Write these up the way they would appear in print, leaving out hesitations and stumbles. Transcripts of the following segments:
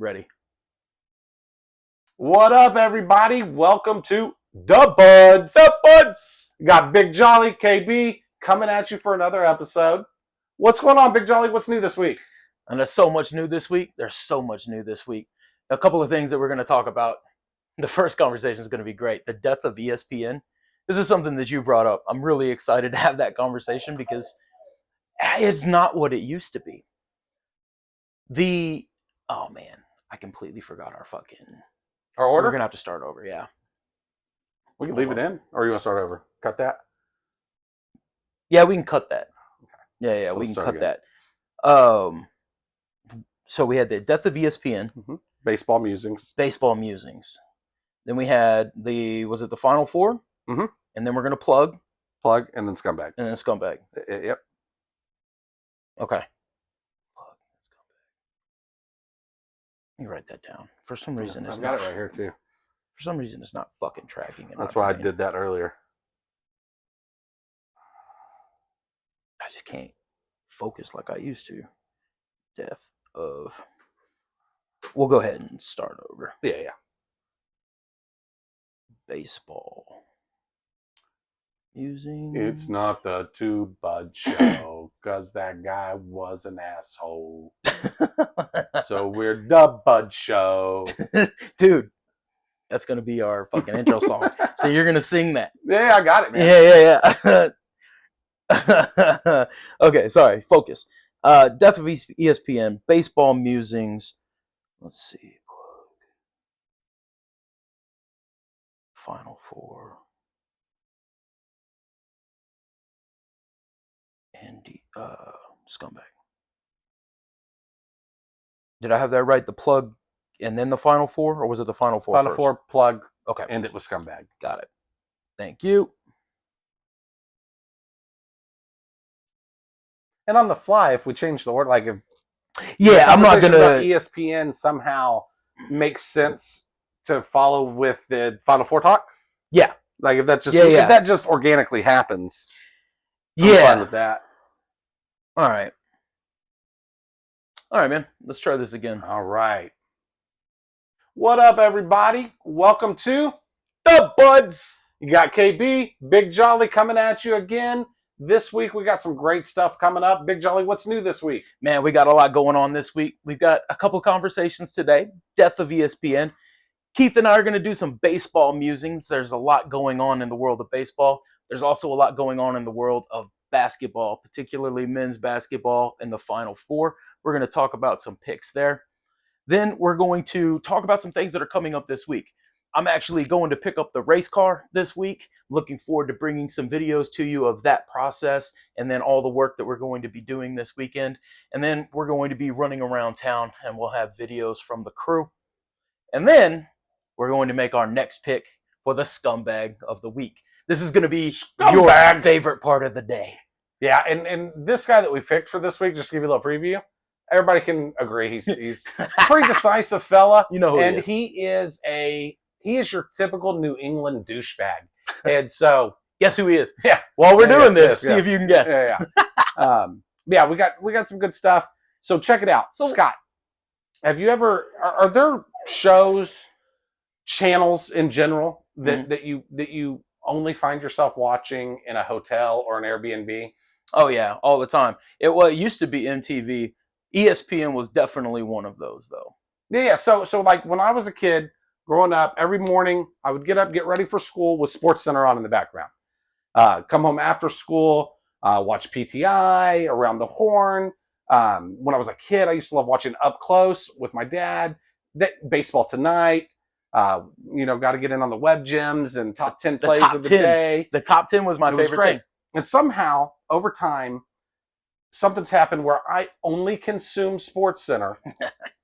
Ready. What up, everybody? Welcome to daBudz. daBudz. Got Big Jolly KB coming at you for another episode. What's going on, Big Jolly? What's new this week? And there's so much new this week. There's so much new this week. A couple of things that we're going to talk about. The first conversation is going to be great. The death of ESPN. This is something that you brought up. I'm really excited to have that conversation because it's not what it used to be. Oh man, I completely forgot Our order? We're going to have to start over, yeah. We can leave it in, or you want to start over? Cut that? Yeah, we can cut that. Okay. Yeah, So we can let's cut start that. So we had the death of ESPN. Mm-hmm. Baseball musings. Then we had the Final Four? Mm-hmm. And then we're going to plug, and then scumbag. Yep. Okay. Let me write that down. For some reason, I've got it right here too. For some reason, it's not fucking tracking it. That's why I did that earlier. I just can't focus like I used to. Death of. We'll go ahead and start over. Yeah. Baseball. Using. It's not the daBudz show, because that guy was an asshole. So we're daBudz show. Dude, that's going to be our fucking intro song. So you're going to sing that. Yeah, I got it, man. Yeah. Okay, sorry. Focus. Death of ESPN. Baseball musings. Let's see. Final Four. And scumbag. Did I have that right? The plug and then the Final Four? Or was it the Final Four Final first? Four, plug, Okay. and it was scumbag. Got it. Thank you. And on the fly, if we change the order, like if I'm not going to... ESPN somehow makes sense to follow with the Final Four talk. Yeah. Like if that just if that just organically happens. I'm fine with that. All right, man. Let's try this again. All right. What up, everybody? Welcome to daBudz. You got KB, Big Jolly coming at you again. This week we got some great stuff coming up. Big Jolly, what's new this week? Man, we got a lot going on this week. We've got a couple conversations today. Death of ESPN. Keith and I are going to do some baseball musings. There's a lot going on in the world of baseball. There's also a lot going on in the world of basketball, particularly men's basketball in the Final Four. We're going to talk about some picks there. Then we're going to talk about some things that are coming up this week. I'm actually going to pick up the race car this week. Looking forward to bringing some videos to you of that process and then all the work that we're going to be doing this weekend. And then we're going to be running around town and we'll have videos from the crew. And then we're going to make our next pick for the scumbag of the week. This is going to be your favorite part of the day. Yeah, and this guy that we picked for this week, just to give you a little preview, everybody can agree he's a pretty decisive fella. You know who and he he is your typical New England douchebag. And so guess who he is? Yeah. While we're doing this, see if you can guess. Yeah. We got some good stuff. So check it out. So Scott, have you ever are there shows, channels in general that you only find yourself watching in a hotel or an Airbnb? Oh yeah, all the time. It used to be MTV. ESPN was definitely one of those though. Yeah. So like when I was a kid growing up, every morning I would get up, get ready for school with SportsCenter on in the background. Come home after school, watch PTI, Around the Horn. When I was a kid, I used to love watching Up Close with my dad. Baseball Tonight. Got to get in on the web gyms and top 10 plays of the day. The top 10 was my favorite thing. And somehow, over time, something's happened where I only consume SportsCenter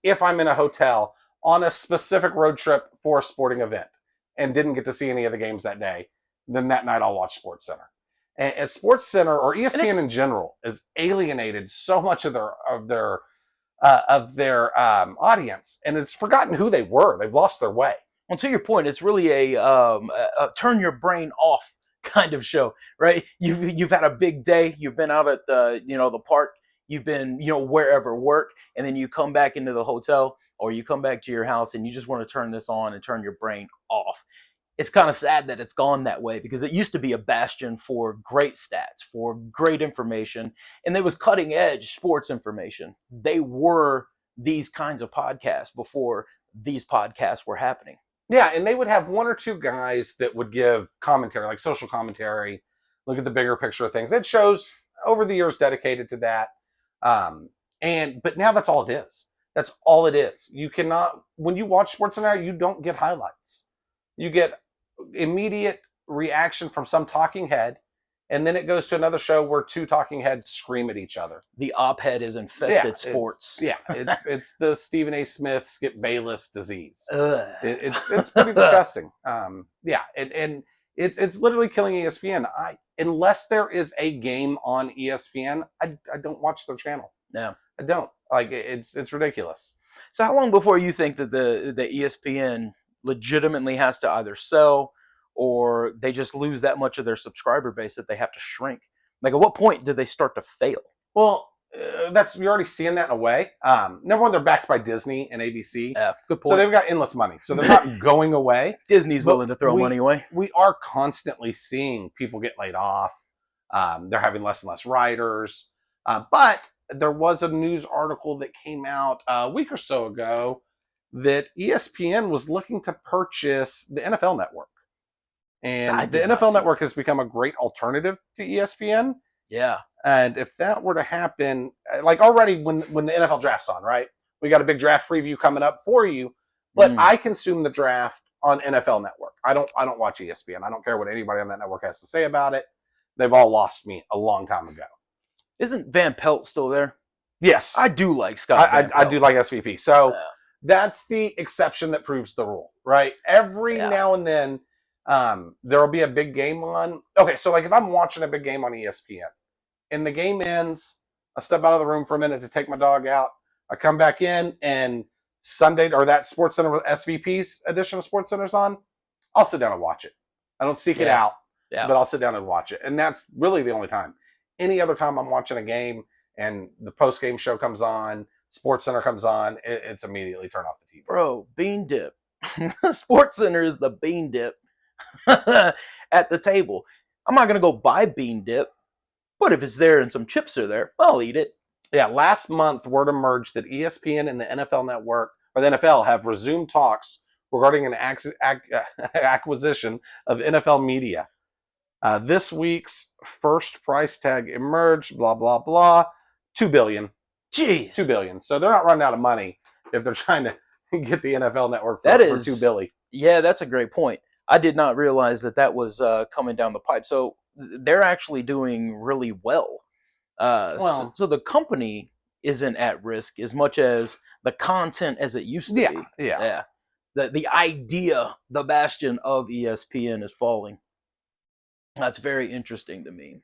if I'm in a hotel on a specific road trip for a sporting event and didn't get to see any of the games that day. Then that night I'll watch SportsCenter. And SportsCenter or ESPN in general has alienated so much of their audience, and it's forgotten who they were. They've lost their way. Well, to your point, it's really a turn your brain off kind of show, right? You've had a big day. You've been out at the park. You've been wherever work, and then you come back into the hotel. or you come back to your house and you just want to turn this on and turn your brain off. It's kind of sad that it's gone that way, because it used to be a bastion for great stats, for great information, and it was cutting edge sports information. They were these kinds of podcasts before these podcasts were happening. Yeah, and they would have one or two guys that would give commentary, like social commentary, look at the bigger picture of things. It shows over the years dedicated to that. But now that's all it is. That's all it is. You cannot, when you watch SportsCenter, you don't get highlights. You get immediate reaction from some talking head, and then it goes to another show where two talking heads scream at each other. The op-ed is infested sports. It's the Stephen A. Smith, Skip Bayless disease. It's pretty disgusting. And it's literally killing ESPN. Unless there is a game on ESPN, I don't watch their channel. Yeah, I don't. Like, it's ridiculous. So how long before you think that the ESPN legitimately has to either sell, or they just lose that much of their subscriber base that they have to shrink? Like, at what point did they start to fail? Well, you're already seeing that in a way. Number one, they're backed by Disney and ABC. Yeah, good point. So they've got endless money. So they're not going away. Disney's willing to throw money away. We are constantly seeing people get laid off. They're having less and less writers. But there was a news article that came out a week or so ago that ESPN was looking to purchase the NFL Network. And the NFL Network has become a great alternative to ESPN. Yeah. And if that were to happen, like already when the NFL draft's on, right? We got a big draft preview coming up for you. But I consume the draft on NFL Network. I don't watch ESPN. I don't care what anybody on that network has to say about it. They've all lost me a long time ago. Isn't Van Pelt still there? Yes. I do like Scott Van Pelt. I do like SVP. So that's the exception that proves the rule, right? Every now and then there will be a big game on. Okay, so like if I'm watching a big game on ESPN and the game ends, I step out of the room for a minute to take my dog out. I come back in and Sunday, or that SportsCenter SVP's edition of SportsCenter's on, I'll sit down and watch it. I don't seek it out, but I'll sit down and watch it. And that's really the only time. Any other time I'm watching a game and the post-game show comes on, SportsCenter comes on, it's immediately turn off the TV. Bro, bean dip. SportsCenter is the bean dip at the table. I'm not going to go buy bean dip, but if it's there and some chips are there, I'll eat it. Yeah, last month, word emerged that ESPN and the NFL Network, or the NFL, have resumed talks regarding an acquisition of NFL media. This week's first price tag emerged, blah, blah, blah, $2 billion. Jeez. $2 billion. So they're not running out of money if they're trying to get the NFL Network for $2 billion. Yeah, that's a great point. I did not realize that was coming down the pipe. So they're actually doing really well. So the company isn't at risk as much as the content as it used to be. Yeah. The idea, the bastion of ESPN is falling. That's very interesting to me.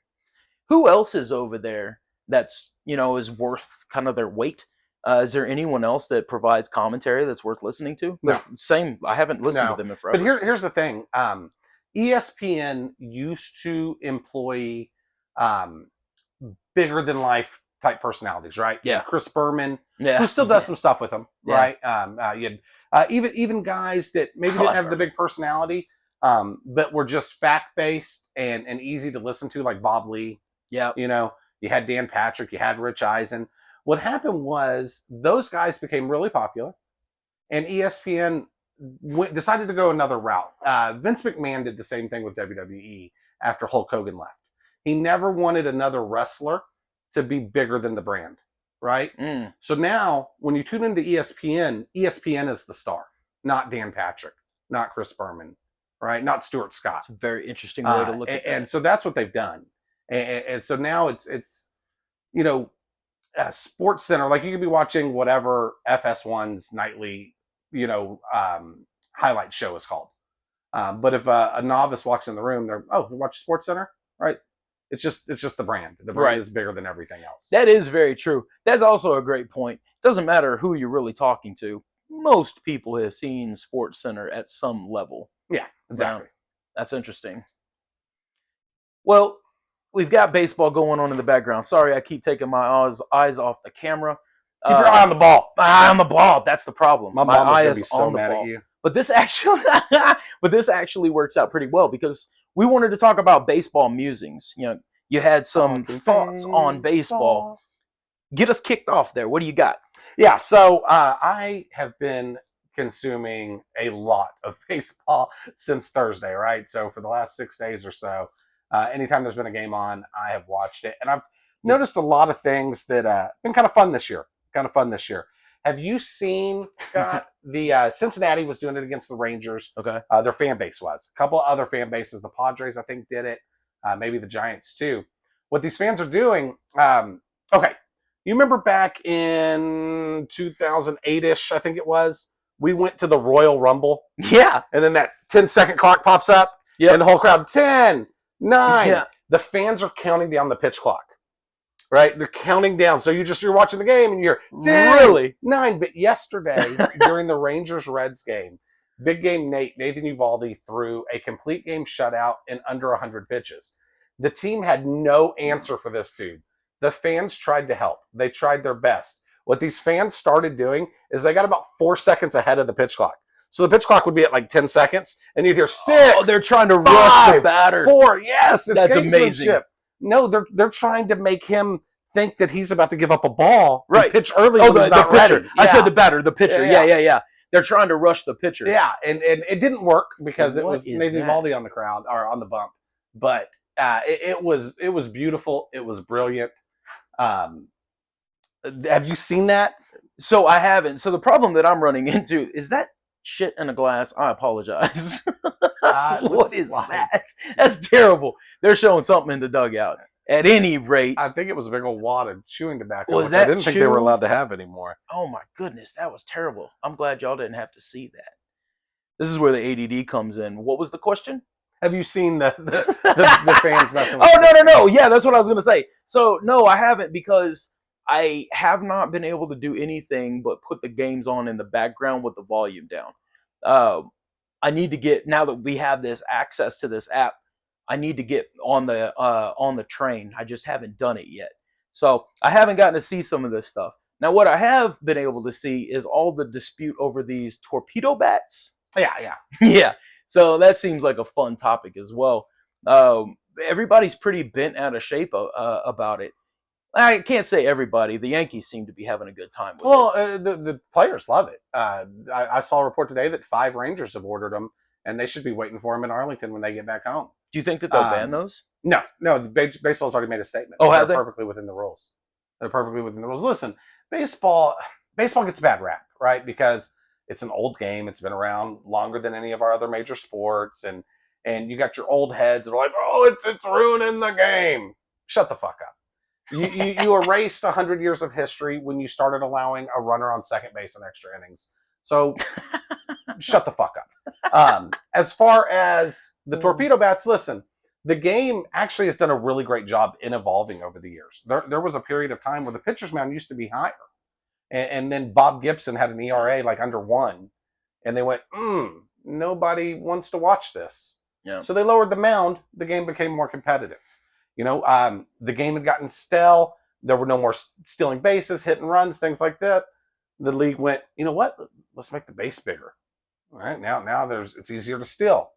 Who else is over there that's, is worth kind of their weight? Is there anyone else that provides commentary that's worth listening to? No. Same. I haven't listened to them in forever. But here's the thing. ESPN used to employ bigger than life type personalities, right? Yeah. Chris Berman, who still does some stuff with them, right? You had even guys that maybe didn't have the big personality, but were just fact-based and easy to listen to, like Bob Lee. Yeah. You had Dan Patrick, you had Rich Eisen. What happened was those guys became really popular, and ESPN decided to go another route. Vince McMahon did the same thing with WWE after Hulk Hogan left. He never wanted another wrestler to be bigger than the brand, right? So now, when you tune into ESPN, ESPN is the star, not Dan Patrick, not Chris Berman, right? Not Stuart Scott. It's a very interesting way to look at it. And so that's what they've done. And so now it's SportsCenter, like you could be watching whatever FS1's nightly, highlight show is called. But if a novice walks in the room, we watch SportsCenter, right? It's just the brand. The brand is bigger than everything else. That is very true. That's also a great point. It doesn't matter who you're really talking to. Most people have seen SportsCenter at some level. Yeah, exactly. That's interesting. Well, we've got baseball going on in the background. Sorry, I keep taking my eyes off the camera. Keep your eye on the ball. My eye on the ball. That's the problem. My My mom is eye gonna is be so on the mad ball. at you. But this actually, works out pretty well because we wanted to talk about baseball musings. You know, you had some Talking thoughts on baseball. Get us kicked off there. What do you got? Yeah, so I have been consuming a lot of baseball since Thursday, right? So for the last 6 days or so, anytime there's been a game on, I have watched it, and I've noticed a lot of things that been kind of fun this year. Have you seen, Scott? The Cincinnati was doing it against the Rangers. Okay. Their fan base was. A couple of other fan bases. The Padres, I think, did it. Maybe the Giants too. What these fans are doing. Okay. You remember back in 2008-ish, I think it was, we went to the Royal Rumble? Yeah. And then that 10-second clock pops up, and the whole crowd, 10, 9. Yeah. The fans are counting down the pitch clock, right? They're counting down. So you're watching the game, and you're 10, Really? 9. But yesterday, during the Rangers-Reds game, big game Nathan Uvalde threw a complete game shutout in under 100 pitches. The team had no answer for this dude. The fans tried to help. They tried their best. What these fans started doing is they got about 4 seconds ahead of the pitch clock. So the pitch clock would be at like 10 seconds, and you'd hear 6. Oh, they're trying to rush the batter. 4. Yes, that's amazing. No, they're trying to make him think that he's about to give up a ball. Right. Pitch early. Oh, when he's not the pitcher. ready. I said the batter, the pitcher. Yeah. They're trying to rush the pitcher. Yeah, and it didn't work because it What was is Nathan that? Uvalde on the crowd or on the bump. But it was beautiful. It was brilliant. Have you seen that? So I haven't. So the problem that I'm running into is that shit in a glass. I apologize. What is that? That's terrible. They're showing something in the dugout. At any rate, I think it was a big old wad of chewing tobacco. Was which that I didn't think they were chew? allowed to have anymore. oh my goodness, that was terrible. I'm glad y'all didn't have to see that. This is where the ADD comes in. What was the question? Have you seen the fans messing with Oh, no. Yeah, that's what I was going to say. So, no, I haven't because I have not been able to do anything but put the games on in the background with the volume down. I need to get, now that we have this access to this app, I need to get on the train. I just haven't done it yet. So I haven't gotten to see some of this stuff. Now, what I have been able to see is all the dispute over these torpedo bats. Yeah. Yeah. So that seems like a fun topic as well. Everybody's pretty bent out of shape about it. I can't say everybody. The Yankees seem to be having a good time with it. Well, the players love it. I saw a report today that 5 Rangers have ordered them, and they should be waiting for them in Arlington when they get back home. Do you think that they'll ban those? No. The baseball's already made a statement. Oh, have They're they? perfectly within the rules. They're perfectly within the rules. Listen, baseball gets a bad rap, right? Because it's an old game. It's been around longer than any of our other major sports, and you got your old heads that are like, "Oh, it's ruining the game." Shut the fuck up. You erased 100 years of history when you started allowing a runner on second base in extra innings. So shut the fuck up. As far as the torpedo bats, listen, the game actually has done a really great job in evolving over the years. There was a period of time where the pitcher's mound used to be higher. And then Bob Gibson had an ERA like under 1. And they went, nobody wants to watch this. Yeah. So they lowered the mound. The game became more competitive. The game had gotten stale. There were no more stealing bases, hit and runs, things like that. The league went, you know what? Let's make the base bigger. All right, now it's easier to steal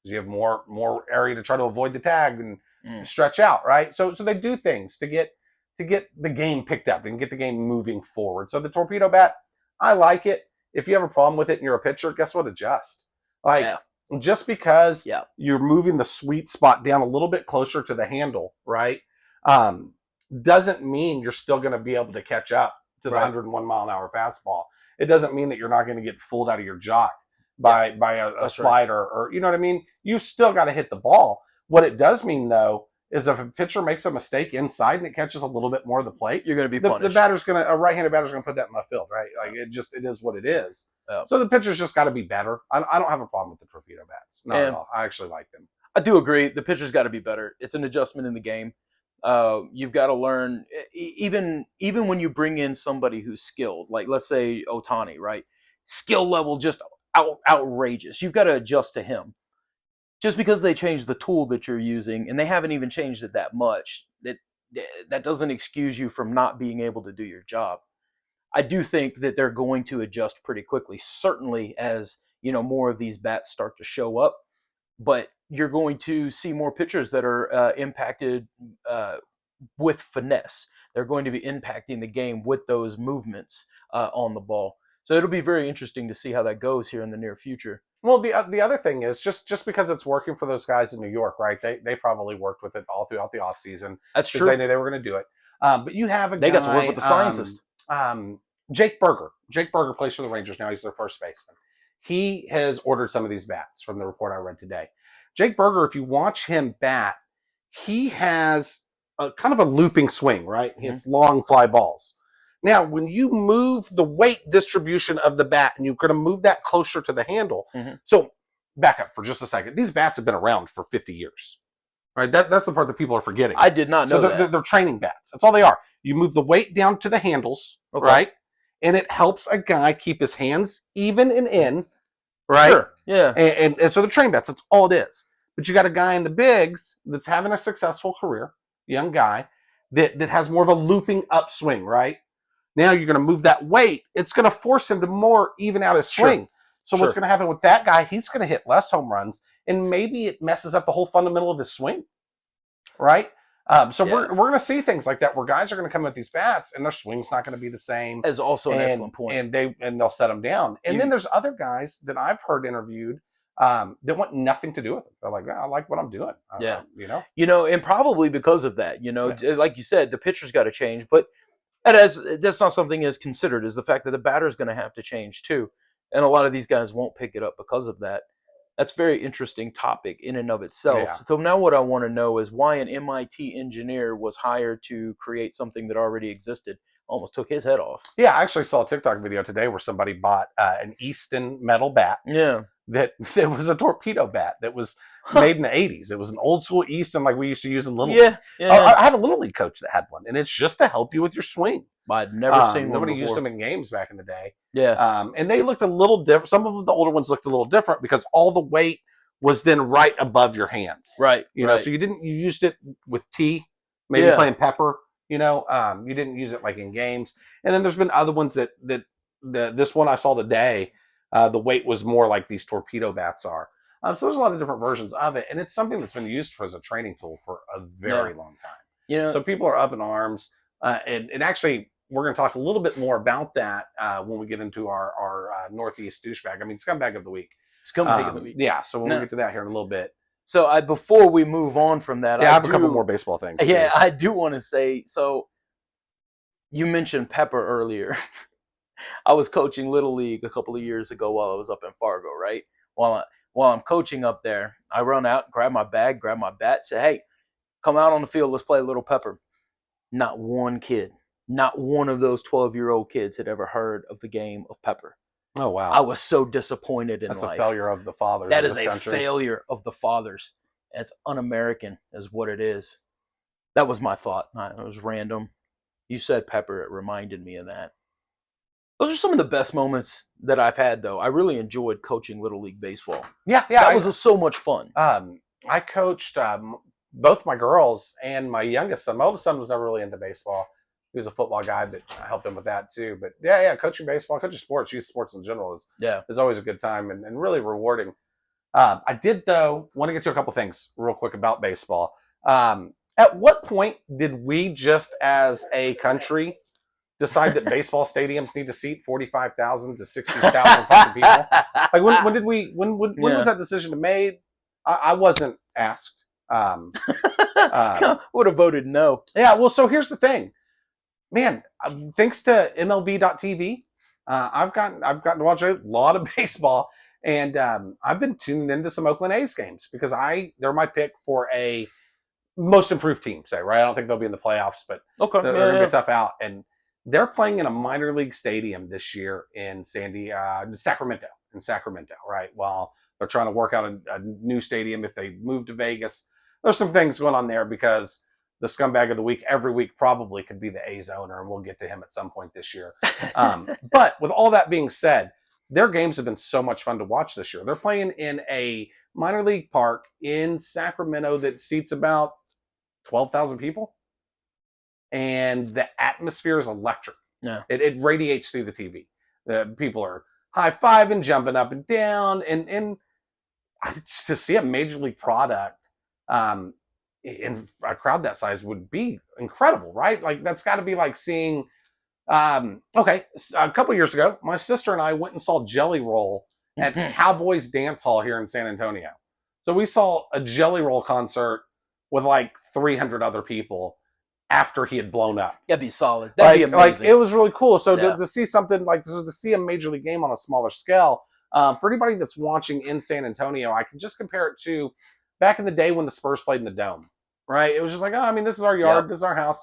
because you have more area to try to avoid the tag and stretch out, right? So they do things to get the game picked up and get the game moving forward. So the torpedo bat, I like it. If you have a problem with it and you're a pitcher, guess what? Adjust. Just because you're moving the sweet spot down a little bit closer to the handle, right? Doesn't mean you're still going to be able to catch up to the 101 mile an hour fastball. It doesn't mean that you're not going to get fooled out of your jock by a slider or you know what I mean? You still got to hit the ball. What it does mean though is if a pitcher makes a mistake inside and it catches a little bit more of the plate, you're going to be punished. A right-handed batter's going to put that in left field, right? Like it is what it is. Yeah. So the pitcher's just got to be better. I don't have a problem with the torpedo bats. Not at all. I actually like them. I do agree. The pitcher's got to be better. It's an adjustment in the game. You've got to learn, even when you bring in somebody who's skilled, like let's say Ohtani, right? Skill level just outrageous. You've got to adjust to him. Just because they changed the tool that you're using, and they haven't even changed it that much, that doesn't excuse you from not being able to do your job. I do think that they're going to adjust pretty quickly, certainly as, more of these bats start to show up. But you're going to see more pitchers that are impacted with finesse. They're going to be impacting the game with those movements on the ball. So it'll be very interesting to see how that goes here in the near future. Well, the other thing is just because it's working for those guys in New York, right? They probably worked with it all throughout the offseason. That's because they true. knew they were going to do it. But you have a They guy, got to work with the scientist. Jake Berger. Jake Berger plays for the Rangers now. He's their first baseman. He has ordered some of these bats from the report I read today. Jake Berger, if you watch him bat, he has a kind of a looping swing, right? Mhm. It's long fly balls. Now, when you move the weight distribution of the bat and you're going to move that closer to the handle, so back up for just a second. These bats have been around for 50 years, right? That's the part that people are forgetting. I did not know that. They're training bats. That's all they are. You move the weight down to the handles, right? And it helps a guy keep his hands even and in, right? Sure. Yeah. And so they're train bats. That's all it is. But you got a guy in the bigs that's having a successful career, young guy, that has more of a looping upswing, right? Now you're going to move that weight. It's going to force him to more even out his swing. Sure. So what's going to happen with that guy? He's going to hit less home runs, and maybe it messes up the whole fundamental of his swing, right? So we're going to see things like that where guys are going to come with these bats, and their swing's not going to be the same. Is also an excellent point. And they'll set them down. And then there's other guys that I've heard interviewed that want nothing to do with it. They're like, I like what I'm doing. And probably because of that, like you said, the pitcher's got to change, but that's not something as considered is the fact that the batter's going to have to change too. And a lot of these guys won't pick it up because of that. That's a very interesting topic in and of itself. Yeah. So now what I want to know is why an MIT engineer was hired to create something that already existed. Almost took his head off. Yeah, I actually saw a TikTok video today where somebody bought an Easton metal bat. Yeah. That was a torpedo bat that was made in the 80s. It was an old school Easton like we used to use in Little League. I had a Little League coach that had one, and it's just to help you with your swing. I'd never seen one Nobody before. used them in games back in the day. Yeah. And they looked a little different. Some of the older ones looked a little different because all the weight was then right above your hands. Right. You know, so you used it with tea, maybe playing pepper. You didn't use it like in games. And then there's been other ones that this one I saw today, the weight was more like these torpedo bats are. So there's a lot of different versions of it, and it's something that's been used as a training tool for a very long time. So people are up in arms, and actually we're going to talk a little bit more about that when we get into our Northeast douchebag. I mean, scumbag of the week. Scumbag of the week. Yeah. So when we get to that here in a little bit. So before we move on from that, I have a couple more baseball things. Yeah, I do want to say. So you mentioned Pepper earlier. I was coaching Little League a couple of years ago while I was up in Fargo, right? While I'm coaching up there, I run out, grab my bag, grab my bat, say, hey, come out on the field, let's play a little Pepper. Not one kid, not one of those 12-year-old kids had ever heard of the game of Pepper. Oh, wow. I was so disappointed in life. That's a failure of the fathers. That is a failure of the fathers. It's un-American is what it is. That was my thought. It was random. You said Pepper. It reminded me of that. Those are some of the best moments that I've had, though. I really enjoyed coaching Little League baseball. Yeah. That was so much fun. I coached both my girls and my youngest son. My oldest son was never really into baseball. He was a football guy, but I helped him with that too. But coaching baseball, coaching sports, youth sports in general is always a good time and really rewarding. I did, though, want to get to a couple things real quick about baseball. At what point did we just as a country decide that baseball stadiums need to seat 45,000 to 60,000 fucking people? Like when was that decision made? I wasn't asked. Would have voted no. Yeah, well, so here's the thing. Man, thanks to MLB.TV, I've gotten to watch a lot of baseball, and I've been tuning into some Oakland A's games because they're my pick for a most improved team, say, right? I don't think they'll be in the playoffs, but they're going to be tough out. And they're playing in a minor league stadium this year in Sacramento, right? While they're trying to work out a new stadium if they move to Vegas. There's some things going on there because the scumbag of the week every week probably could be the A's owner, and we'll get to him at some point this year. But with all that being said, their games have been so much fun to watch this year. They're playing in a minor league park in Sacramento that seats about 12,000 people. And the atmosphere is electric. Yeah. It radiates through the TV. People are high-fiving, jumping up and down, and to see a major league product in a crowd that size would be incredible, right? Like that's got to be like seeing. Okay, a couple years ago, my sister and I went and saw Jelly Roll at Cowboys Dance Hall here in San Antonio. So we saw a Jelly Roll concert with like 300 other people after he had blown up. That'd be solid. That'd be amazing. Like it was really cool. So Yeah. to see something like to see a major league game on a smaller scale, for anybody that's watching in San Antonio, I can just compare it to back in the day when the Spurs played in the Dome, right? It was just like, oh, I mean, this is our yard, this is our house,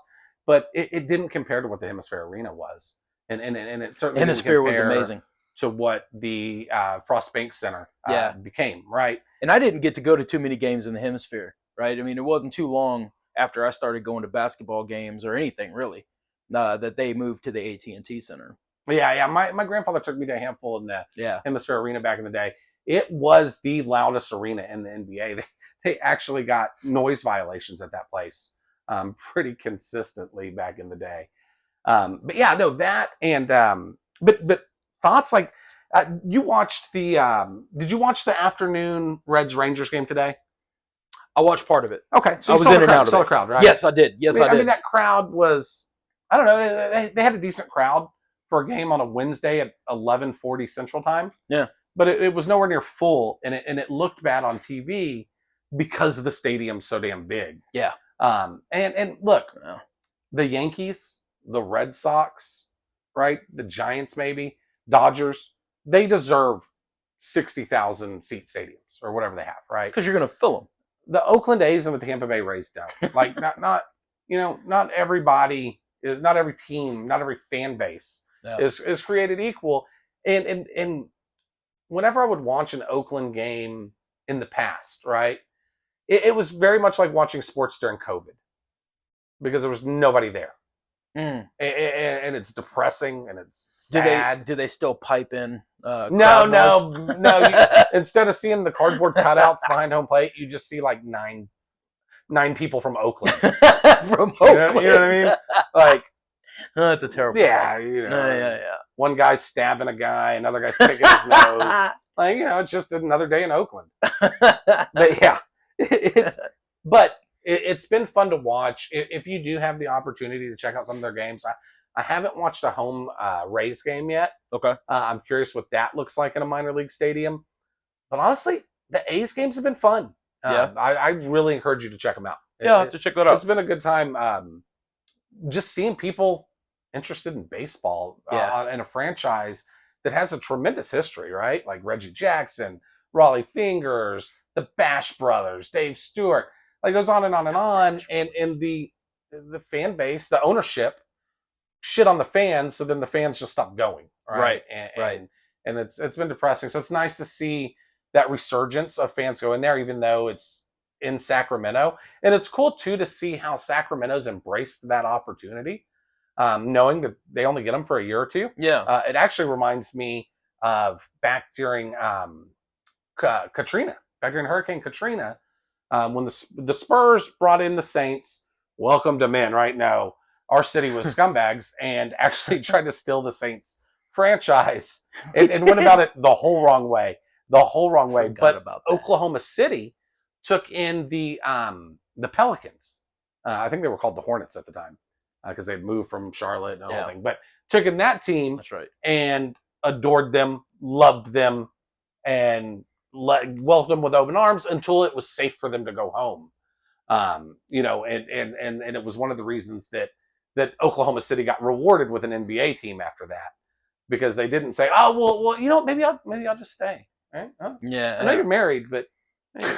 but it didn't compare to what the Hemisphere Arena was, and it certainly Hemisphere was amazing to what the Frost Bank Center became, right? And I didn't get to go to too many games in the Hemisphere, right? I mean, it wasn't too long after I started going to basketball games or anything really that they moved to the AT&T Center. Yeah. My grandfather took me to a handful in the Hemisphere Arena back in the day. It was the loudest arena in the NBA. They actually got noise violations at that place pretty consistently back in the day. But yeah, no, that and but thoughts like you watched the did you watch the afternoon Reds Rangers game today? I watched part of it. Okay, so I was in and out of the crowd, right? Yes, I did. Yes, I did. I mean, that crowd was, I don't know, they had a decent crowd for a game on a Wednesday at 11:40 Central Time. Yeah, but it was nowhere near full, and it looked bad on TV because the stadium's so damn big. Yeah. And look, the Yankees, the Red Sox, right? The Giants, maybe Dodgers, they deserve 60,000 seat stadiums or whatever they have, right? Because you're going to fill them. The Oakland A's and the Tampa Bay Rays don't. Like not everybody, not every team, not every fan base is created equal. And whenever I would watch an Oakland game in the past, right, it was very much like watching sports during COVID because there was nobody there. And it's depressing and it's sad. Do they still pipe in? No. Instead of seeing the cardboard cutouts behind home plate, you just see like nine people from Oakland. From Oakland, you know what I mean? Like, that's a terrible. Yeah, song. Yeah. One guy's stabbing a guy, another guy's picking his nose. Like, it's just another day in Oakland. But yeah, it's been fun to watch. If you do have the opportunity to check out some of their games, I haven't watched a home Rays game yet. Okay. I'm curious what that looks like in a minor league stadium. But honestly, the A's games have been fun. I really encourage you to check them out. Yeah, I'll have to check that out. It's been a good time just seeing people interested in baseball in a franchise that has a tremendous history, right? Like Reggie Jackson, Raleigh Fingers, the Bash Brothers, Dave Stewart. Like, it goes on and on and on. And the fan base, the ownership, shit on the fans, so then the fans just stop going. Right. And it's been depressing. So it's nice to see that resurgence of fans go in there, even though it's in Sacramento. And it's cool too to see how Sacramento's embraced that opportunity, knowing that they only get them for a year or two. Yeah. It actually reminds me of back during Katrina, back during Hurricane Katrina, when the Spurs brought in the Saints, welcome them in, right? No, our city was scumbags and actually tried to steal the Saints franchise and went about it the whole wrong way. But Oklahoma City took in the Pelicans. I think they were called the Hornets at the time because they'd moved from Charlotte and the whole thing. But took in that team. That's right. And adored them, loved them, and welcomed them with open arms until it was safe for them to go home. And it was one of the reasons that Oklahoma City got rewarded with an NBA team after that, because they didn't say, "Oh, well, maybe I'll just stay." Right? Oh, yeah. I know you're married, but maybe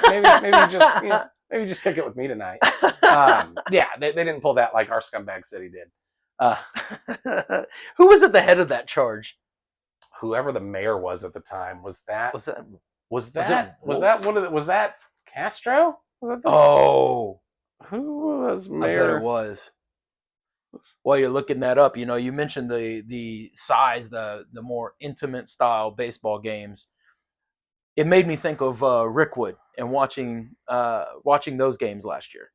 just kick it with me tonight. They didn't pull that like our scumbag city did. Who was at the head of that charge? Whoever the mayor was at the time. Was that Castro? Was Oh, who was mayor? I bet it was. While you're looking that up, you mentioned the size, the more intimate style baseball games. It made me think of Rickwood and watching those games last year.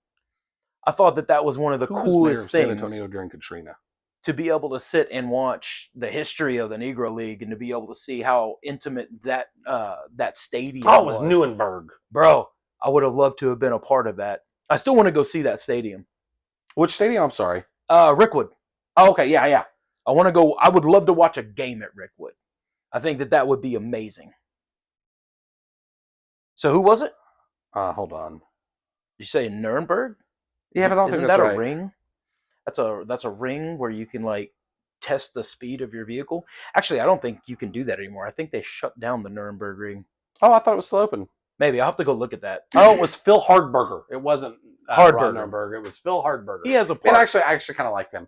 I thought that was one of the coolest things. San Antonio during Katrina. to be able to sit and watch the history of the Negro League and to be able to see how intimate that stadium Oh, it was was. Nuremberg. Bro, I would have loved to have been a part of that. I still want to go see that stadium. Which stadium? I'm sorry. Rickwood. Oh, okay. Yeah, yeah. I want to go. I would love to watch a game at Rickwood. I think that would be amazing. So who was it? Hold on. Did you say Nuremberg? Yeah, but I don't Isn't think that's that right. a ring? That's a ring where you can like test the speed of your vehicle. Actually, I don't think you can do that anymore. I think they shut down the Nuremberg ring. Oh, I thought it was still open. Maybe I'll have to go look at that. Oh, it was Phil Hardberger. It wasn't Hardberger. Nuremberg. It was Phil Hardberger. He has a And part. I actually kind of liked him.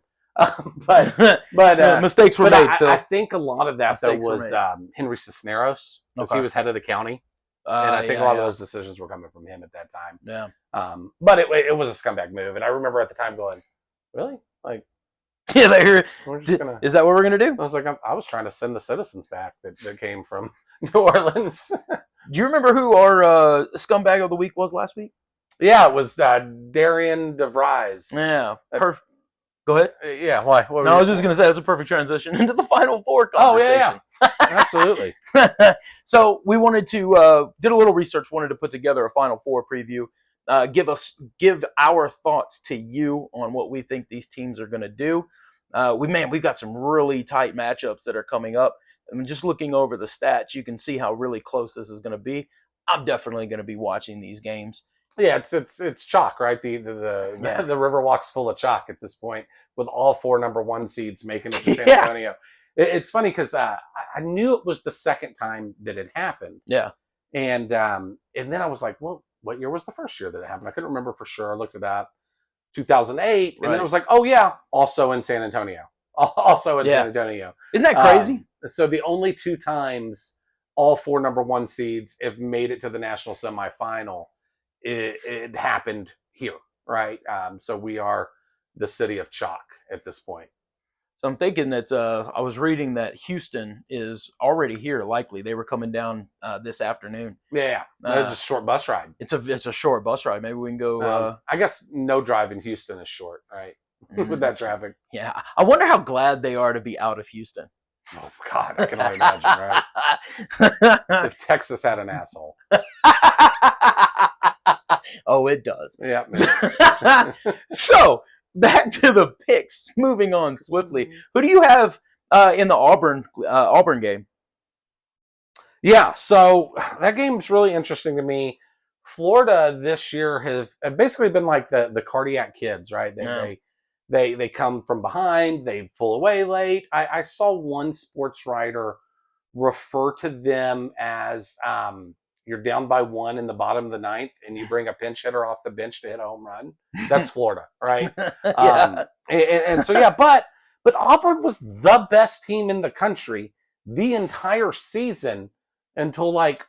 but mistakes were made, Phil. I think a lot of that Mistakes were was made. Henry Cisneros, because Okay. he was head of the county, and I think a lot of those decisions were coming from him at that time. Yeah. But it was a scumbag move, and I remember at the time going, "Really? Like, Yeah, we're just gonna?" is that what we're gonna do? I was like, I was trying to send the citizens back that came from New Orleans. Do you remember who our scumbag of the week was last week? Yeah, it was Darian DeVries. Yeah. Go ahead. Yeah, why? No, I was just going to say that's a perfect transition into the Final Four conversation. Oh, yeah. Absolutely. So we wanted to, did a little research, wanted to put together a Final Four preview, give our thoughts to you on what we think these teams are going to do. We've got some really tight matchups that are coming up. I mean, just looking over the stats, you can see how really close this is going to be. I'm definitely going to be watching these games. Yeah, it's chalk, right? The Riverwalk's full of chalk at this point, with all 4 number 1 seeds making it to San Antonio. It's funny because I knew it was the second time that it happened. Yeah, and then I was like, well, what year was the first year that it happened? I couldn't remember for sure. I looked it up, 2008, and then I was like, oh yeah, also in San Antonio, San Antonio. Isn't that crazy? So the only 2 times all 4 number 1 seeds have made it to the national semifinal. It happened here, right? So we are the city of chalk at this point. So I'm thinking that I was reading that Houston is already here. Likely, they were coming down this afternoon. Yeah, it's a short bus ride. It's a short bus ride. Maybe we can go. I guess no drive in Houston is short, right? With that traffic. Yeah, I wonder how glad they are to be out of Houston. Oh God, I can only imagine, right? If Texas had an asshole. Oh, it does. Yeah. So back to the picks. Moving on swiftly. Who do you have in the Auburn game? Yeah, so that game's really interesting to me. Florida this year have basically been like the cardiac kids, right? They come from behind, they pull away late. I saw one sports writer refer to them as you're down by 1 in the bottom of the 9th, and you bring a pinch hitter off the bench to hit a home run. That's Florida, right? Yeah. And so, yeah, but Auburn was the best team in the country the entire season until like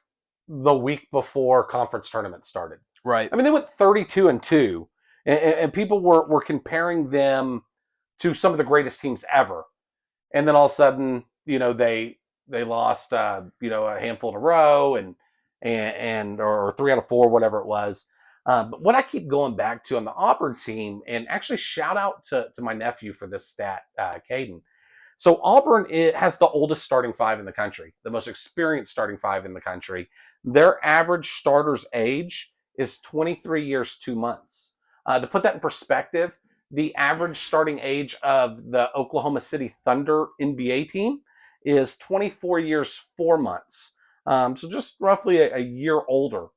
the week before conference tournament started. Right. I mean, they went 32-2, and people were comparing them to some of the greatest teams ever. And then all of a sudden, they lost, a handful in a row or 3 out of 4, whatever it was. But what I keep going back to on the Auburn team, and actually shout out to my nephew for this stat, Caden. So Auburn has the oldest starting 5 in the country, the most experienced starting 5 in the country. Their average starter's age is 23 years, 2 months. To put that in perspective, the average starting age of the Oklahoma City Thunder NBA team is 24 years, 4 months. So just roughly a year older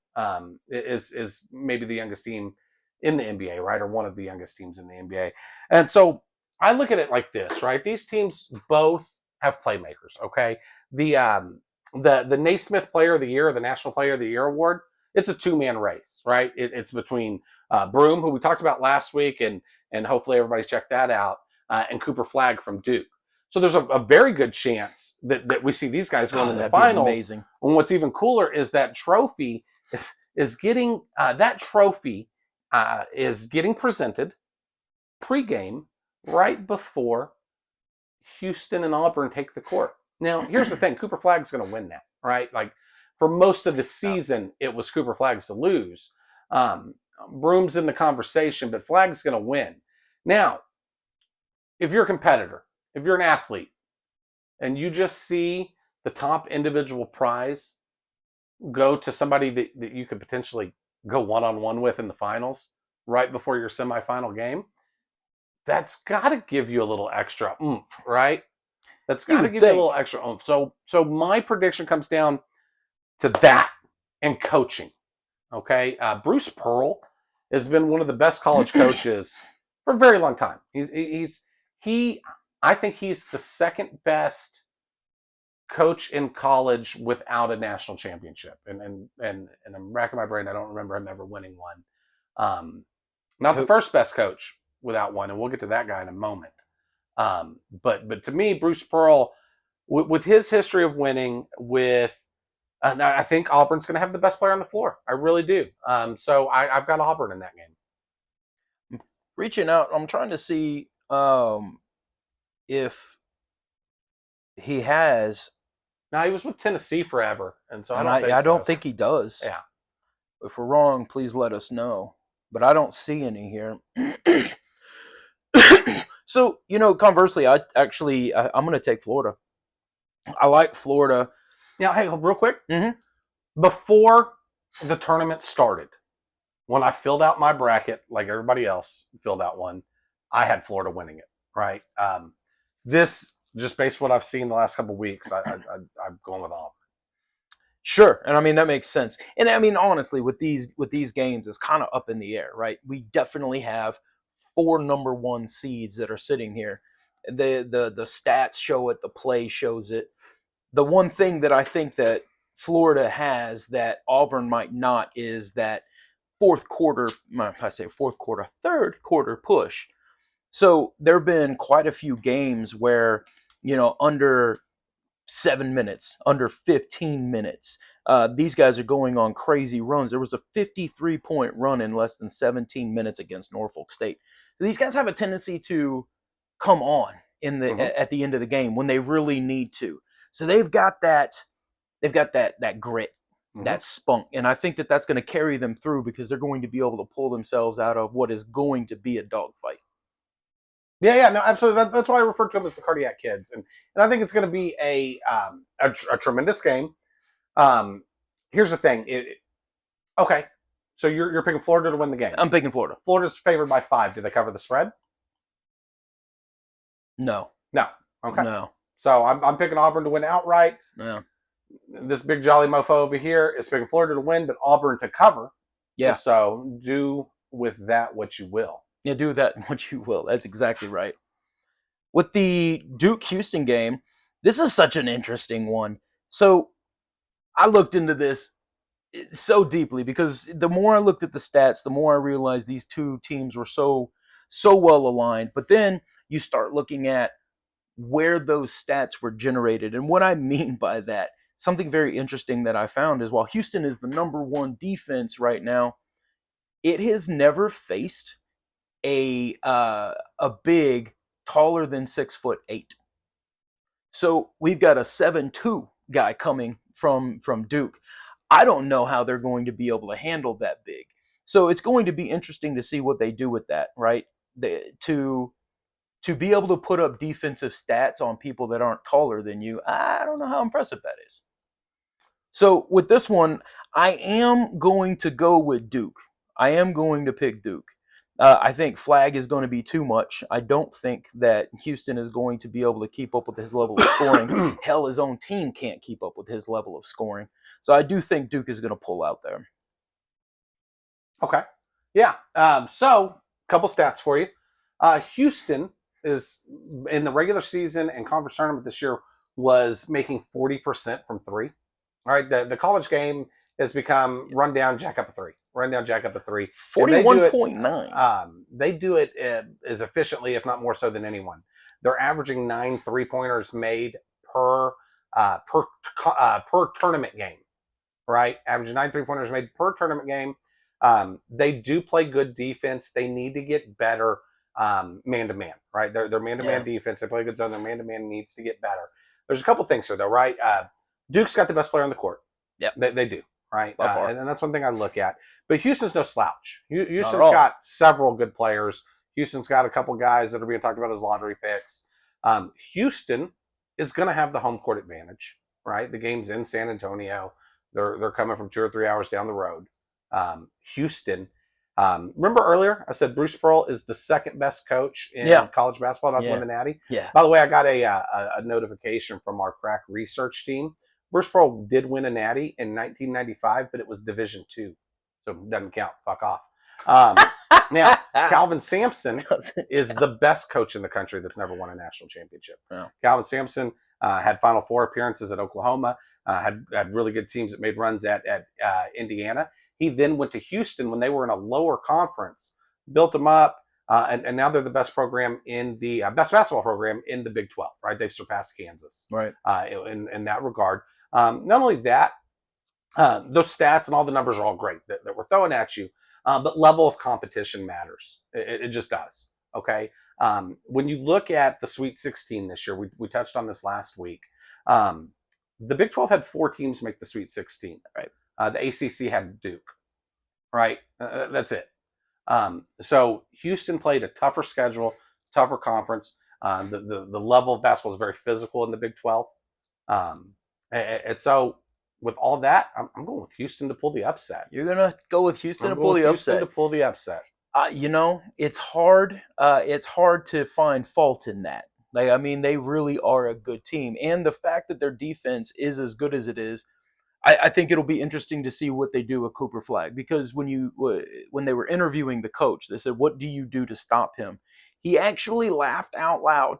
is maybe the youngest team in the NBA, right? Or one of the youngest teams in the NBA. And so I look at it like this, right? These teams both have playmakers, okay? The Naismith Player of the Year, or the National Player of the Year award, it's a 2-man race, right? It's between Broom, who we talked about last week, and hopefully everybody's checked that out, and Cooper Flagg from Duke. So there's a very good chance that we see these guys going in the finals. Amazing. And what's even cooler is that trophy is getting presented pregame right before Houston and Auburn take the court. Now, here's the thing: Cooper Flagg's going to win that, right? Like for most of the season, it was Cooper Flagg's to lose. Broom's in the conversation, but Flagg's going to win. Now, if you're a competitor, if you're an athlete, and you just see the top individual prize go to somebody that you could potentially go one-on-one with in the finals right before your semifinal game, that's got to give you a little extra oomph, right? That's You got to would give you a think. little extra oomph. So my prediction comes down to that and coaching. Okay, Bruce Pearl has been one of the best college coaches for a very long time. He I think he's the second best coach in college without a national championship. And I'm racking my brain. I don't remember him ever winning one. Not the first best coach without one, and we'll get to that guy in a moment. But to me, Bruce Pearl, with his history of winning, I think Auburn's going to have the best player on the floor. I really do. So I've got Auburn in that game. Reaching out, I'm trying to see if he has. Now, he was with Tennessee forever, and so I don't think he does. Yeah. If we're wrong, please let us know. But I don't see any here. So, conversely, I'm going to take Florida. I like Florida. Now, hey, real quick. Mm-hmm. Before the tournament started, when I filled out my bracket, like everybody else filled out one, I had Florida winning it, right? This, just based on what I've seen the last couple of weeks, I'm going with Auburn. Sure, and I mean that makes sense. And I mean honestly, with these games, it's kind of up in the air, right? We definitely have 4 number 1 seeds that are sitting here. The stats show it, the play shows it. The one thing that I think that Florida has that Auburn might not is that third quarter push. So there have been quite a few games where, under 7 minutes, under 15 minutes, these guys are going on crazy runs. There was a 53-point run in less than 17 minutes against Norfolk State. So these guys have a tendency to come on at the end of the game when they really need to. So they've got that grit, that spunk, and I think that that's going to carry them through because they're going to be able to pull themselves out of what is going to be a dogfight. Yeah, no, absolutely. That's why I refer to them as the Cardiac Kids, and I think it's going to be a tremendous game. Here's the thing. Okay, so you're picking Florida to win the game. I'm picking Florida. Florida's favored by 5. Do they cover the spread? No. Okay. No. So I'm picking Auburn to win outright. No. This big jolly mofo over here is picking Florida to win, but Auburn to cover. Yeah. So do with that what you will. Yeah, do that what you will. That's exactly right. With the Duke-Houston game, this is such an interesting one. So I looked into this so deeply because the more I looked at the stats, the more I realized these two teams were so well aligned. But then you start looking at where those stats were generated. And what I mean by that, something very interesting that I found is while Houston is the number 1 defense right now, it has never faced a big taller than 6'8". So we've got a 7'2" guy coming from Duke. I don't know how they're going to be able to handle that big. So it's going to be interesting to see what they do with that, right? To be able to put up defensive stats on people that aren't taller than you, I don't know how impressive that is. So with this one, I am going to go with Duke. I am going to pick Duke. I think flag is going to be too much. I don't think that Houston is going to be able to keep up with his level of scoring. Hell, his own team can't keep up with his level of scoring. So I do think Duke is going to pull out there. Okay. Yeah. So a couple stats for you. Houston is in the regular season and conference tournament this year was making 40% from 3. All right. The college game has become run down, jack up a 3. Run down, jack up a 3. 41.9. They do it as efficiently, if not more so, than anyone. They're averaging 9 3-pointers made per tournament game. Right, averaging 9 3-pointers made per tournament game. They do play good defense. They need to get better man to man. Right, their man to man defense. They play good zone. Their man to man needs to get better. There's a couple things here though. Right, Duke's got the best player on the court. Yeah, they do. Right, and that's one thing I look at. But Houston's no slouch. Houston's got several good players. Houston's got a couple guys that are being talked about as lottery picks. Houston is going to have the home court advantage, right? The game's in San Antonio. They're coming from 2 or 3 hours down the road. Houston. Remember earlier I said Bruce Pearl is the second best coach in college basketball not to win the Natty? Yeah. By the way, I got a notification from our crack research team. Bruce Pearl did win a Natty in 1995, but it was Division II, so it doesn't count. Fuck off. Now, Calvin Sampson is the best coach in the country that's never won a national championship. Yeah. Calvin Sampson had Final Four appearances at Oklahoma, had really good teams that made runs at Indiana. He then went to Houston when they were in a lower conference, built them up, and now they're the best program in the best basketball program in the Big 12. Right, they've surpassed Kansas. Right. In that regard. Not only that, those stats and all the numbers are all great that we're throwing at you, but level of competition matters. It just does. Okay. When you look at the Sweet 16 this year, we touched on this last week. The Big 12 had 4 teams make the Sweet 16. Right. The ACC had Duke. Right. That's it. So Houston played a tougher schedule, tougher conference. The level of basketball is very physical in the Big 12. And so with all that, I'm going with Houston to pull the upset. You're going to go with Houston to pull the upset? To pull the upset. It's hard. It's hard to find fault in that. Like, I mean, they really are a good team. And the fact that their defense is as good as it is, I think it'll be interesting to see what they do with Cooper Flagg. Because when they were interviewing the coach, they said, "What do you do to stop him?" He actually laughed out loud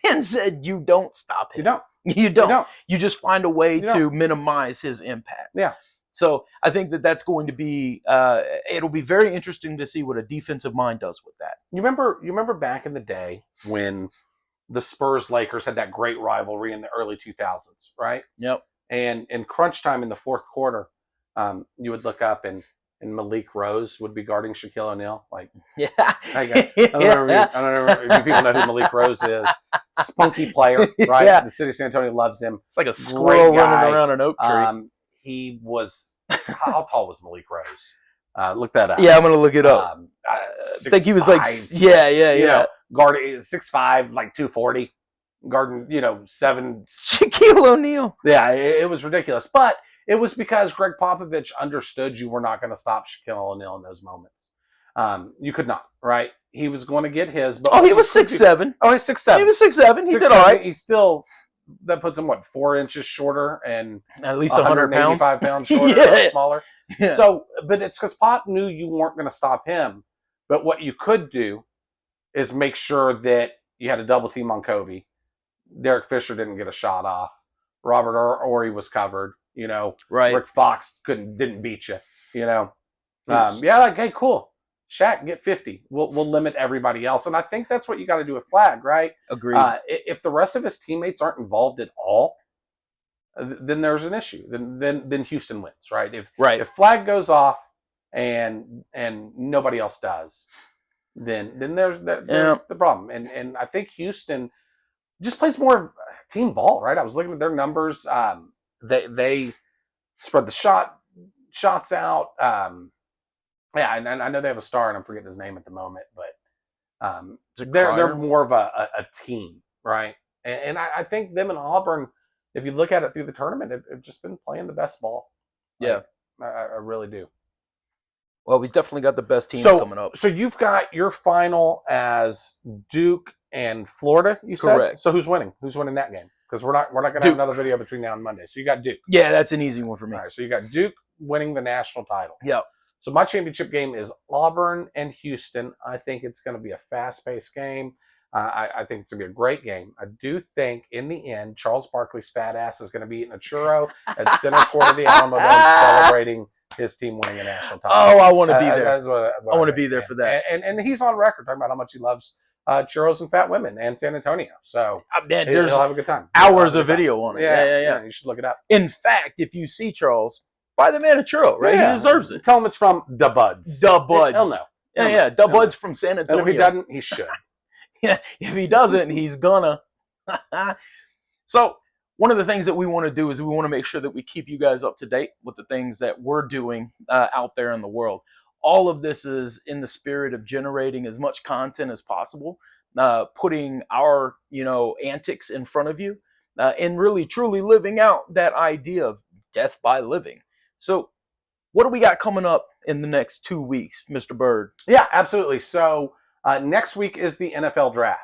and said, "You don't stop him. You don't. You just find a way to minimize his impact." Yeah. So I think that's going to be. It'll be very interesting to see what a defensive mind does with that. You remember back in the day when the Spurs Lakers had that great rivalry in the early 2000s, right? Yep. And in crunch time in the fourth quarter, you would look up and Malik Rose would be guarding Shaquille O'Neal. Like, yeah. I don't know if you people know who Malik Rose is. Spunky player, right? Yeah. The city of San Antonio loves him. It's like a squirrel running around an oak tree. He was, how tall was Malik Rose? Look that up. Yeah, I'm going to look it up. I think he was like, yeah. Guarding 6'5", like 240. Guarding, 7. Shaquille O'Neal. Yeah, it was ridiculous. But it was because Greg Popovich understood you were not going to stop Shaquille O'Neal in those moments. You could not, right? He was going to get his. But he was 6'7". Oh, he's 6'7". He was 6'7". He did all right. He's still, that puts him, 4 inches shorter and at least 100 pounds. 185 pounds shorter, smaller. Yeah. So, but it's because Pop knew you weren't going to stop him. But what you could do is make sure that you had a double team on Kobe. Derek Fisher didn't get a shot off. Robert Horry was covered. Right. Rick Fox didn't beat you. Hey, cool. Shaq, get 50. We'll limit everybody else, and I think that's what you got to do with Flagg, right? Agreed. If the rest of his teammates aren't involved at all, then there's an issue. Then Houston wins, right? If Flagg goes off and nobody else does, then there's the problem. And I think Houston just plays more team ball, right? I was looking at their numbers. They spread the shots out. And I know they have a star, and I'm forgetting his name at the moment, but they're more of a team, right? And I think them and Auburn, if you look at it through the tournament, have just been playing the best ball. Yeah, I really do. Well, we definitely got the best teams coming up. So you've got your final as Duke and Florida, you said? Correct. So who's winning? Who's winning that game? Because we're not going to have another video between now and Monday. So you got Duke. Yeah, that's an easy one for me. All right, so you got Duke winning the national title. Yep. So my championship game is Auburn and Houston. I think it's going to be a fast-paced game. I think it's going to be a great game. I do think, in the end, Charles Barkley's fat ass is going to be eating a churro at center court of the Alamo Dome celebrating his team winning a national title. Oh, I want to be there. That's what I want to be there for that. And he's on record talking about how much he loves churros and fat women and San Antonio. So there's he'll have a good time. Hours of video on it. Yeah. You should look it up. In fact, if you see Charles, buy the man a churro, right? Yeah. He deserves it. Tell him it's from daBudz. daBudz. He'll know. Yeah. daBudz from San Antonio. And if he doesn't, he should. Yeah, if he doesn't, he's gonna. So one of the things that we want to do is we want to make sure that we keep you guys up to date with the things that we're doing out there in the world. all of this is in the spirit of generating as much content as possible, putting our antics in front of you, and really truly living out that idea of death by living. So what do we got coming up in the next 2 weeks, Mr. Bird? Yeah, absolutely. So next week is the NFL draft.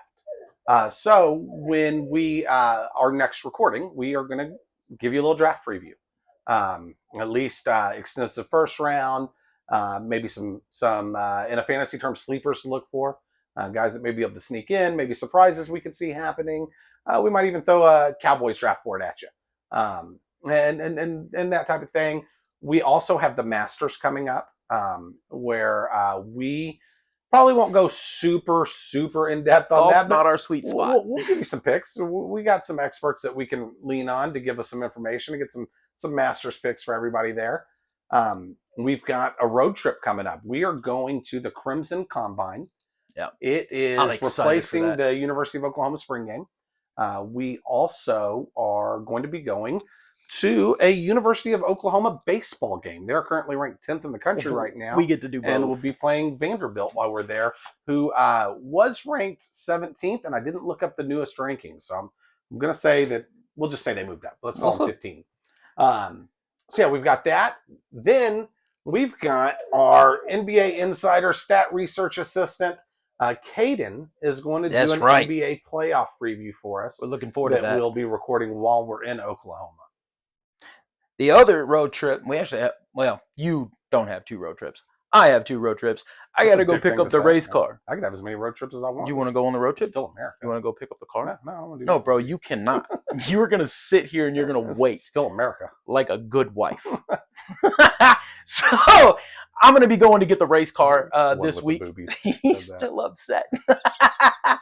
So when we our next recording, we are going to give you a little draft preview. At least extensive first round, maybe some in a fantasy term sleepers to look for, guys that may be able to sneak in, maybe surprises we could see happening. We might even throw a Cowboys draft board at you, and that type of thing. We also have the Masters coming up, where we probably won't go super in depth on Golf's that. Not our sweet spot. We'll give you some picks. We got some experts that we can lean on to give us some information, to get some Masters picks for everybody there. We've got a road trip coming up. We are going to the Crimson Combine. Yeah, it is replacing the University of Oklahoma spring game. We also are going to be going to a University of Oklahoma baseball game. They're currently ranked 10th in the country right now. We get to do both. And we'll be playing Vanderbilt while we're there, who was ranked 17th, and I didn't look up the newest ranking. So I'm going to say that we'll just say they moved up. Let's call them 15. So yeah, we've got that. Then we've got our NBA insider stat research assistant, Caden, is going to do an NBA playoff preview for us. We're looking forward to that. We'll be recording while we're in Oklahoma. The other road trip, we actually have, well, you don't have 2 road trips. I have 2 road trips. I got to go pick up the race car. I can have as many road trips as I want. You want to go on the road trip? It's still America. You want to go pick up the car? No, I don't want to do that. No, bro, that. you cannot. You're going to sit here and you're going to wait. It's still America. Like a good wife. So I'm going to be going to get the race car this week. He's still upset. I'm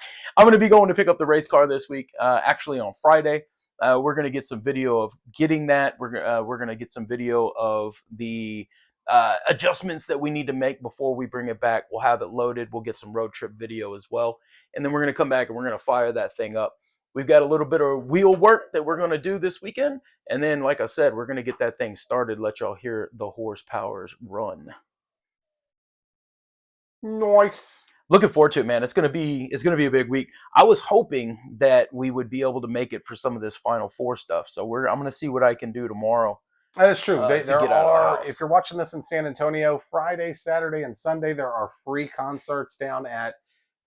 going to be going to pick up the race car this week, actually on Friday. We're going to get some video of getting that. We're going to get some video of the adjustments that we need to make before we bring it back. We'll have it loaded. We'll get some road trip video as well. And then we're going to come back and we're going to fire that thing up. We've got a little bit of wheel work that we're going to do this weekend. And then, like I said, we're going to get that thing started. Let y'all hear the horsepowers run. Nice. Looking forward to it, man. It's gonna be a big week. I was hoping that we would be able to make it for some of this Final Four stuff. So I'm gonna see what I can do tomorrow. That is true. If you're watching this in San Antonio, Friday, Saturday, and Sunday, there are free concerts down at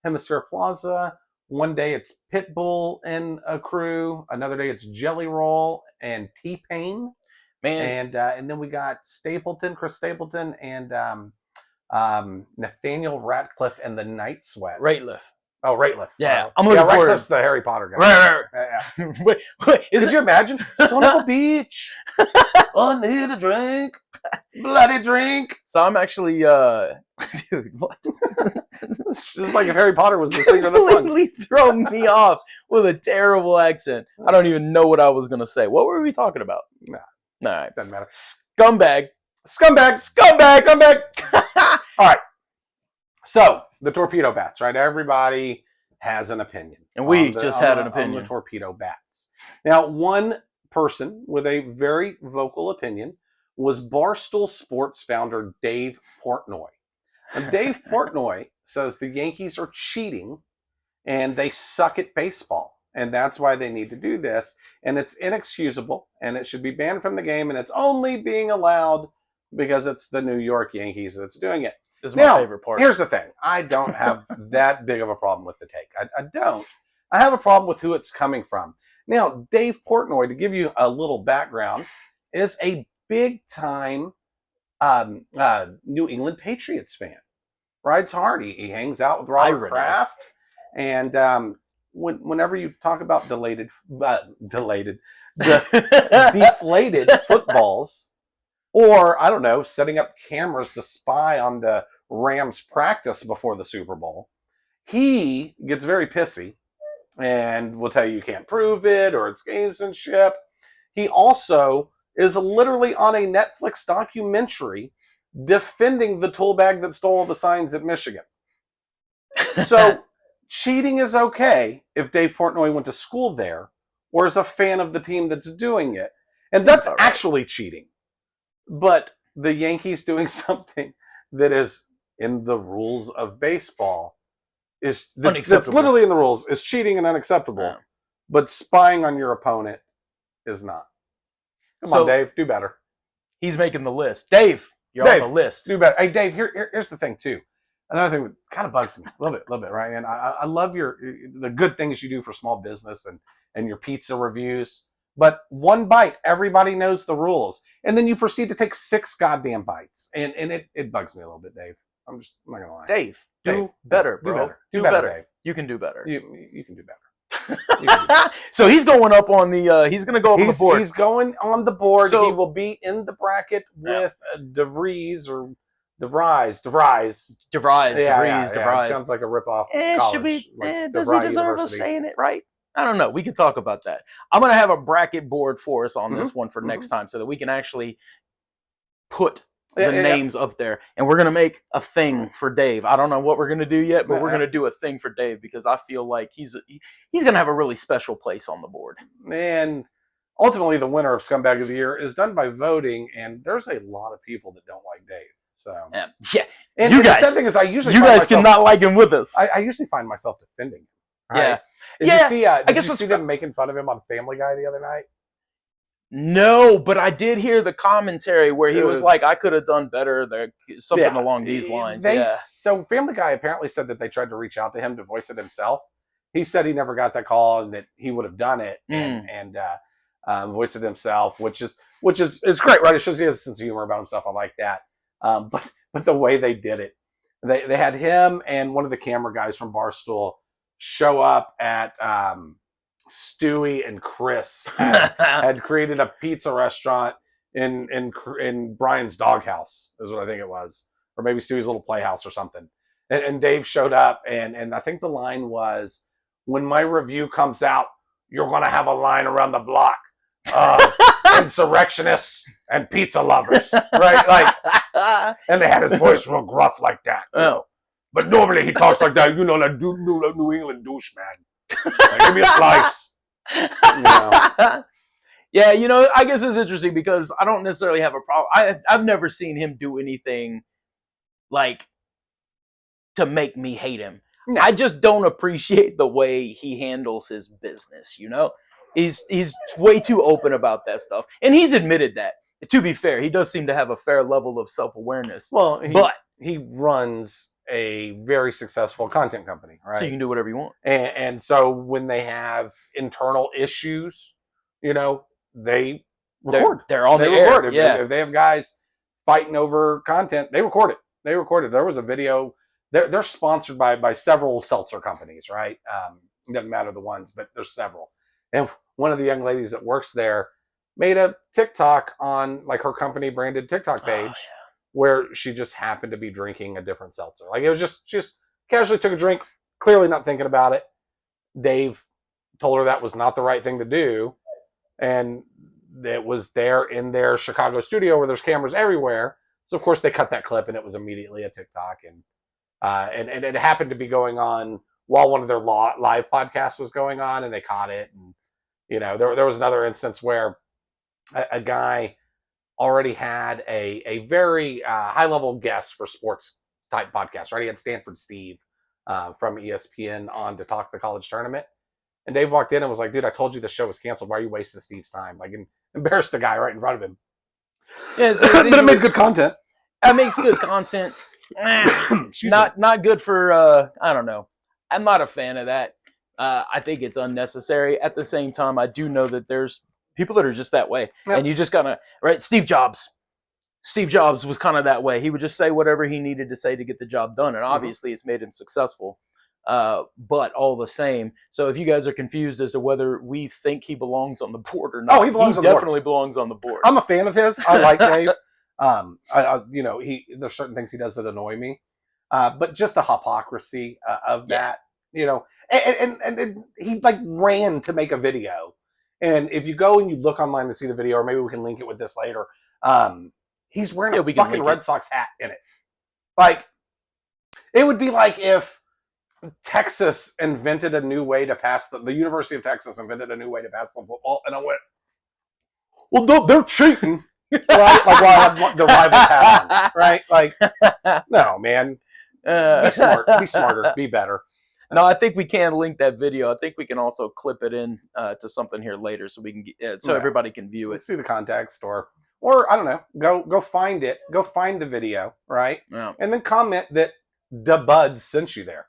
Hemisphere Plaza. One day it's Pitbull and a crew. Another day it's Jelly Roll and T-Pain. Man, and then we got Chris Stapleton, and Nathaniel Ratcliffe and the Night Sweats. Rateliff. Oh, Rateliff. Yeah, I'm looking forward. Ratcliffe's the Harry Potter guy. Right. Yeah. Wait, Could you imagine? Son of a beach. I need a drink. Bloody drink. So I'm actually, dude, what? It's just like if Harry Potter was the singer of the song. Completely thrown me off with a terrible accent. I don't even know what I was going to say. What were we talking about? Nah. All right. Doesn't matter. Scumbag. All right. So, the torpedo bats, right? Everybody has an opinion. And we just had an opinion. On the torpedo bats. Now, one person with a very vocal opinion was Barstool Sports founder Dave Portnoy. And Dave Portnoy says the Yankees are cheating and they suck at baseball. And that's why they need to do this. And it's inexcusable and it should be banned from the game. And it's only being allowed because it's the New York Yankees that's doing it. This is my favorite part. Here's the thing. I don't have that big of a problem with the take. I don't. I have a problem with who it's coming from. Now, Dave Portnoy, to give you a little background, is a big-time New England Patriots fan. Rides hard. He hangs out with Robert Kraft. And whenever you talk about deflated footballs, or, I don't know, setting up cameras to spy on the Rams practice before the Super Bowl, he gets very pissy and will tell you can't prove it or it's gamesmanship. He also is literally on a Netflix documentary defending the tool bag that stole the signs at Michigan. So cheating is okay if Dave Portnoy went to school there or is a fan of the team that's doing it. And that's actually cheating. But the Yankees doing something that is in the rules of baseball is that's Unacceptable. literally in the rules is cheating and unacceptable. Yeah. But spying on your opponent is not. Come on, Dave, do better. He's making the list. Dave, you're on the list. Do better. Hey, Dave, here's the thing too. Another thing that kind of bugs me a little bit, right? And I love the good things you do for small business and your pizza reviews. But one bite, everybody knows the rules, and then you proceed to take 6 goddamn bites, and it bugs me a little bit, Dave. I'm not gonna lie. Dave, do better, bro. Do better, Dave. You can do better. You can do better. So he's going up on the. He's going to go up on the board. He's going on the board. So, he will be in the bracket with DeVries or DeVries. DeVries. It sounds like a ripoff. Should be. Does he deserve us saying it right? I don't know. We can talk about that. I'm going to have a bracket board for us on this one for next time, so that we can actually put the names up there, and we're going to make a thing for Dave. I don't know what we're going to do yet, but we're going to do a thing for Dave because I feel like he's going to have a really special place on the board. And ultimately, the winner of Scumbag of the Year is done by voting, and there's a lot of people that don't like Dave. So yeah. And you the guys, thing is, you guys cannot like him with us. I usually find myself defending him. Right? Yeah. Did you see them making fun of him on Family Guy the other night? No, but I did hear the commentary where he was like, I could have done better there, something along these lines. So Family Guy apparently said that they tried to reach out to him to voice it himself. He said he never got that call and that he would have done it and voiced it himself, which is great, right? It shows he has a sense of humor about himself. I like that. But the way they did it, they had him and one of the camera guys from Barstool show up at Stewie and Chris had created a pizza restaurant in Brian's doghouse, is what I think it was, or maybe Stewie's little playhouse or something. And Dave showed up, and I think the line was, "When my review comes out, you're gonna have a line around the block, insurrectionists and pizza lovers, right?" Like, and they had his voice real gruff like that. You know? But normally he talks like that, like New England douche, man. Like, give me a slice. Yeah, I guess it's interesting because I don't necessarily have a problem. I've never seen him do anything like to make me hate him. No. I just don't appreciate the way he handles his business. He's way too open about that stuff, and he's admitted that. To be fair, he does seem to have a fair level of self-awareness. Well, he runs a very successful content company, right? So you can do whatever you want. And so when they have internal issues, they record. They're on the air. If they have guys fighting over content, they record it. There was a video. They're sponsored by several seltzer companies, right? It doesn't matter the ones, but there's several. And one of the young ladies that works there made a TikTok on like her company branded TikTok page. Where she just happened to be drinking a different seltzer. Like it was she just casually took a drink, clearly not thinking about it. Dave told her that was not the right thing to do. And it was there in their Chicago studio where there's cameras everywhere. So of course they cut that clip and it was immediately a TikTok. And it happened to be going on while one of their live podcasts was going on and they caught it. And, there was another instance where a guy already had a very high-level guest for sports type podcast, right? He had Stanford Steve from ESPN on to talk the college tournament. And Dave walked in and was like, "Dude, I told you the show was canceled. Why are you wasting Steve's time?" Like, and embarrassed the guy right in front of him. Yeah, so but it made good content. It makes good content. Not good for, I don't know. I'm not a fan of that. I think it's unnecessary. At the same time, I do know that there's people that are just that way. Yep. And you just gotta, right? Steve Jobs was kind of that way. He would just say whatever he needed to say to get the job done. And obviously it's made him successful. But all the same. So if you guys are confused as to whether we think he belongs on the board or not, he definitely belongs on the board. I'm a fan of his. I like Dave. There's certain things he does that annoy me. But just the hypocrisy of that, and he like ran to make a video. And if you go and you look online to see the video, or maybe we can link it with this later, he's wearing a fucking Red Sox hat in it. Like, it would be like if Texas invented a new way to pass the University of Texas invented a new way to pass the football, and I went, "Well, no, they're cheating." right? Like, while I have the Rivals hat on, right? Like, no, man. Be smart. Be smarter. Be better. No, I think we can link that video. I think we can also clip it in to something here later, so we can get, so everybody can view it. See the context, or I don't know. Go find it. Go find the video, right? Yeah. And then comment that daBudz sent you there.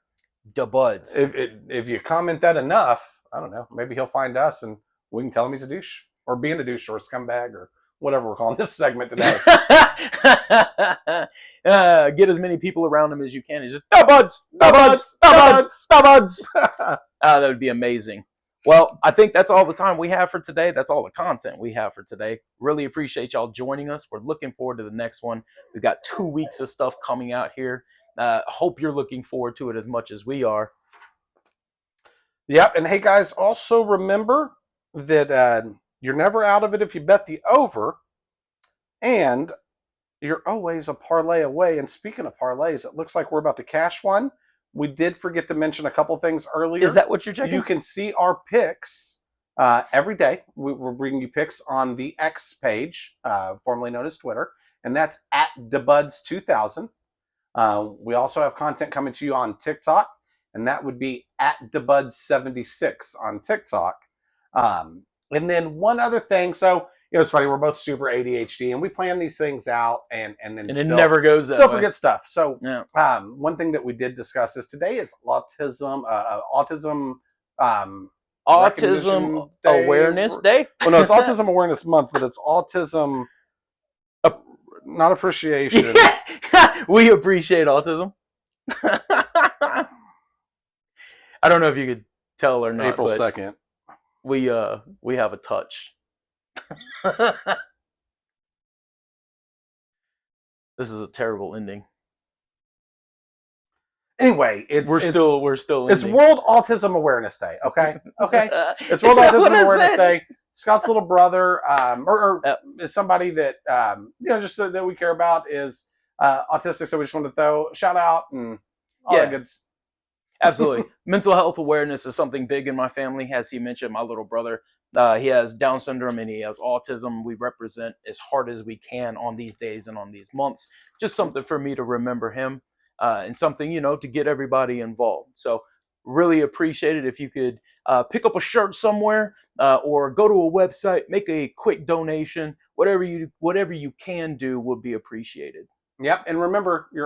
daBudz. If you comment that enough, I don't know. Maybe he'll find us and we can tell him he's a douche or being a douche or a scumbag or whatever we're calling this segment today. Get as many people around him as you can. He's just daBudz, daBudz, daBudz, daBudz. That would be amazing. Well, I think that's all the time we have for today. That's all the content we have for today. Really appreciate y'all joining us. We're looking forward to the next one. We've got 2 weeks of stuff coming out here. Hope you're looking forward to it as much as we are. Yep. And hey, guys, also remember that you're never out of it if you bet the over. And you're always a parlay away. And speaking of parlays, it looks like we're about to cash one. We did forget to mention a couple things earlier. Is that what you're checking? You can see our picks every day. We're bringing you picks on the X page, formerly known as Twitter, and that's at daBudz2000. We also have content coming to you on TikTok, and that would be at daBudz76 on TikTok. And then one other thing. So, it's funny. We're both super ADHD, and we plan these things out, and then it never goes that way. Forget stuff. So, yeah. One thing that we did discuss is today is autism awareness day. Well, no, it's Autism Awareness Month, but it's autism not appreciation. We appreciate autism. I don't know if you could tell or not. April 2nd. We have a touch. This is a terrible ending. Anyway, we're still it's World Autism Awareness Day. Okay. It's World Autism Awareness Day. Scott's little brother, or is somebody that just that we care about is autistic. So we just want to throw a shout out and all that good stuff. Absolutely. Mental health awareness is something big in my family. As he mentioned, my little brother, he has Down syndrome and he has autism. We represent as hard as we can on these days and on these months. Just something for me to remember him and something, to get everybody involved. So really appreciate it if you could pick up a shirt somewhere or go to a website, make a quick donation. Whatever you can do would be appreciated. Yep. And remember, you're